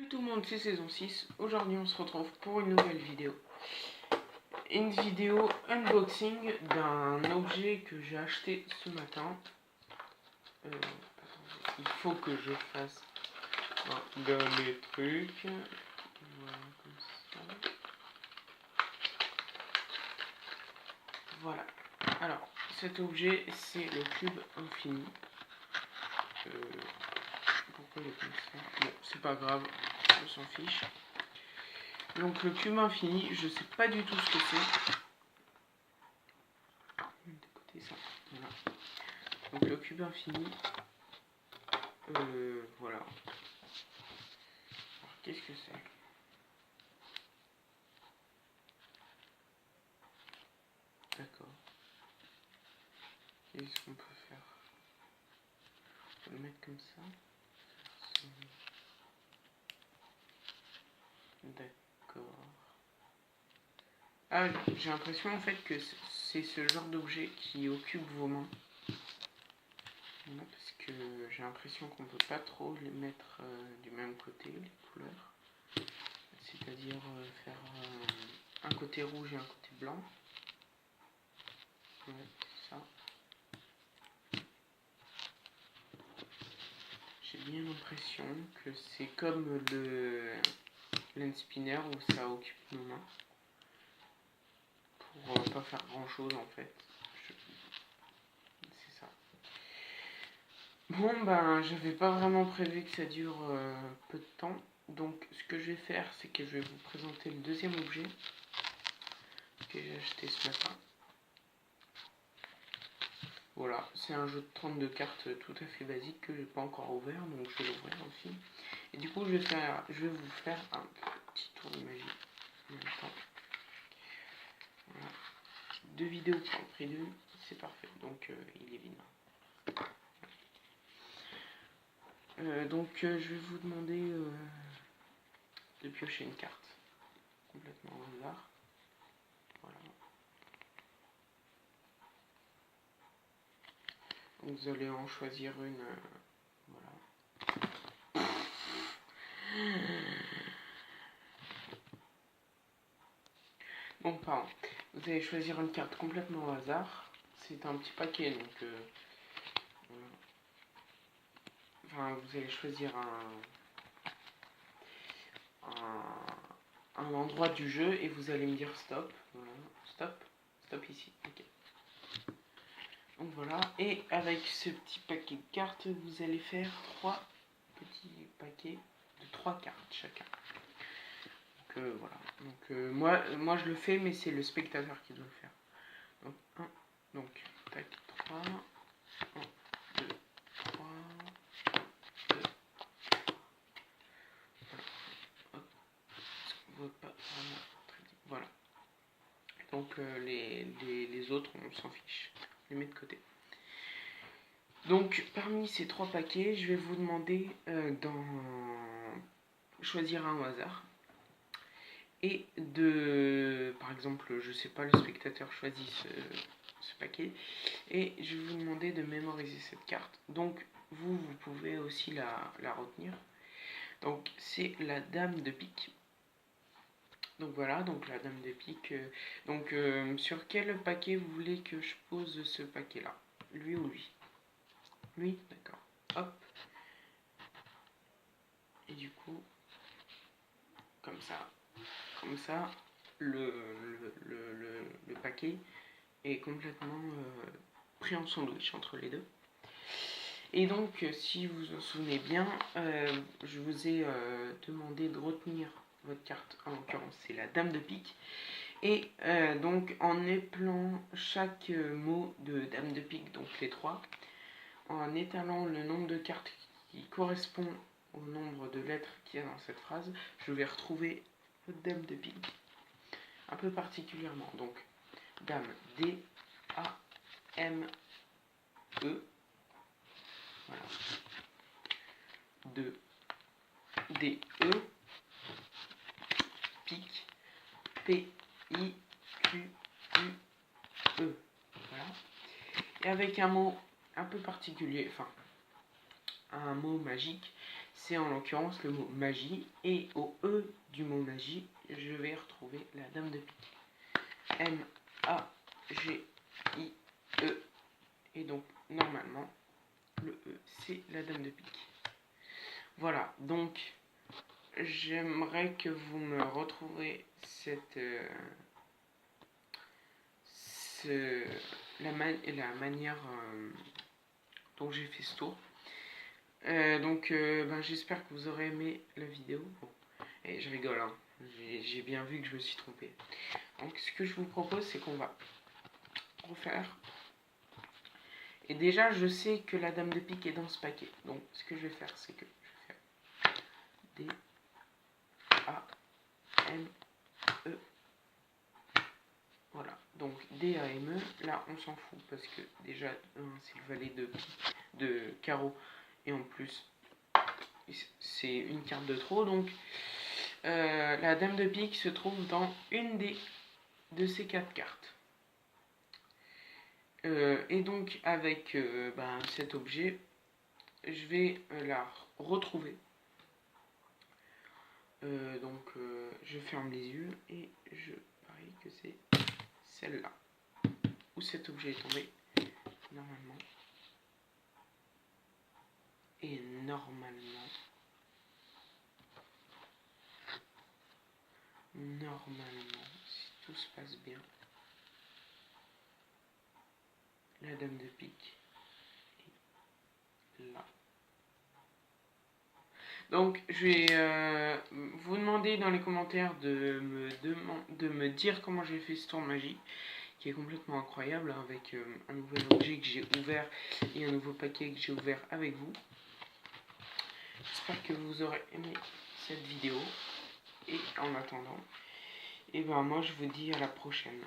Salut tout le monde, c'est saison 6. Aujourd'hui on se retrouve pour une nouvelle vidéo. Une vidéo unboxing d'un objet que j'ai acheté ce matin. Il faut que je fasse un dernier truc. Voilà, comme ça. Voilà. Alors, cet objet, c'est le cube infini. Pourquoi il est comme ça? Bon, c'est pas grave, on s'en fiche. Donc le cube infini, je sais pas du tout ce que c'est. D'écouter ça. Voilà. Donc le cube infini. Voilà. Alors qu'est-ce que c'est? D'accord. Qu'est-ce qu'on peut faire? On peut le mettre comme ça. D'accord. Ah, j'ai l'impression en fait que c'est ce genre d'objet qui occupe vos mains. Voilà, parce que j'ai l'impression qu'on peut pas trop les mettre du même côté, les couleurs. C'est-à-dire faire un côté rouge et un côté blanc. Ouais, c'est ça. J'ai bien l'impression que c'est comme le lens spinner où ça occupe nos mains. Pour pas faire grand chose en fait. C'est ça. Bon ben j'avais pas vraiment prévu que ça dure peu de temps. Donc ce que je vais faire c'est que je vais vous présenter le deuxième objet que j'ai acheté ce matin. Voilà, c'est un jeu de 32 cartes tout à fait basique que j'ai pas encore ouvert, donc je vais l'ouvrir aussi. Et du coup je vais vous faire un petit tour de magie en même temps. Voilà. 2 vidéos pour le prix d'une, c'est parfait, donc il est vide. Donc je vais vous demander de piocher une carte complètement au hasard. Voilà. Donc vous allez en choisir une. Voilà. Bon, pardon. Vous allez choisir une carte complètement au hasard. C'est un petit paquet, donc voilà. Enfin, vous allez choisir un endroit du jeu et vous allez me dire stop. Voilà. Stop ici. Ok. Donc voilà. Et avec ce petit paquet de cartes, vous allez faire 3 petits paquets de 3 cartes chacun. Donc voilà. Donc moi je le fais, mais c'est le spectateur qui doit le faire. Donc 1, donc tac, 3, 1, 2, 3, 2. Voilà. Hop. On voit pas vraiment très bien. Voilà. Donc les autres, on s'en fiche. On les met de côté. Donc parmi ces 3 paquets, je vais vous demander d'en choisir un au hasard. Et par exemple, je sais pas, le spectateur choisit ce paquet. Et je vais vous demander de mémoriser cette carte. Donc vous pouvez aussi la retenir. Donc c'est la dame de pique. Donc voilà, donc la dame de pique. Sur quel paquet vous voulez que je pose ce paquet là? Lui ou lui? Lui, d'accord. Hop. Et du coup, comme ça, le paquet est complètement pris en sandwich entre les deux. Et donc, si vous vous en souvenez bien, je vous ai demandé de retenir votre carte, en l'occurrence c'est la dame de pique, et donc en épelant chaque mot de dame de pique, donc les 3, en étalant le nombre de cartes qui correspond au nombre de lettres qu'il y a dans cette phrase, je vais retrouver votre dame de pique un peu particulièrement. Donc, dame, D, A, M, E, voilà, 2, D, E, pique, P, I, Q, U, E, voilà. Et avec un mot un peu particulier, enfin, un mot magique, c'est en l'occurrence le mot magie. Et au E du mot magie, je vais retrouver la dame de pique. M-A-G-I-E. Et donc, normalement, le E, c'est la dame de pique. Voilà, donc, j'aimerais que vous me retrouviez la manière dont j'ai fait ce tour. J'espère que vous aurez aimé la vidéo. Bon, et je rigole, hein. J'ai bien vu que je me suis trompé. Donc ce que je vous propose, c'est qu'on va refaire. Et déjà, je sais que la dame de pique est dans ce paquet. Donc ce que je vais faire, c'est que je vais faire D, A, M, E. Voilà, donc D, A, M, E. Là, on s'en fout parce que déjà, c'est le valet de carreau. Et en plus, c'est une carte de trop. Donc la dame de pique se trouve dans une de ces 4 cartes. Et donc avec cet objet, je vais la retrouver. Je ferme les yeux et je parie que c'est celle-là où cet objet est tombé normalement. Et normalement, si tout se passe bien, la dame de pique est là. Donc, je vais vous demander dans les commentaires de me dire comment j'ai fait ce tour de magie, qui est complètement incroyable, hein, avec un nouvel objet que j'ai ouvert et un nouveau paquet que j'ai ouvert avec vous. J'espère que vous aurez aimé cette vidéo. Et en attendant, moi je vous dis à la prochaine.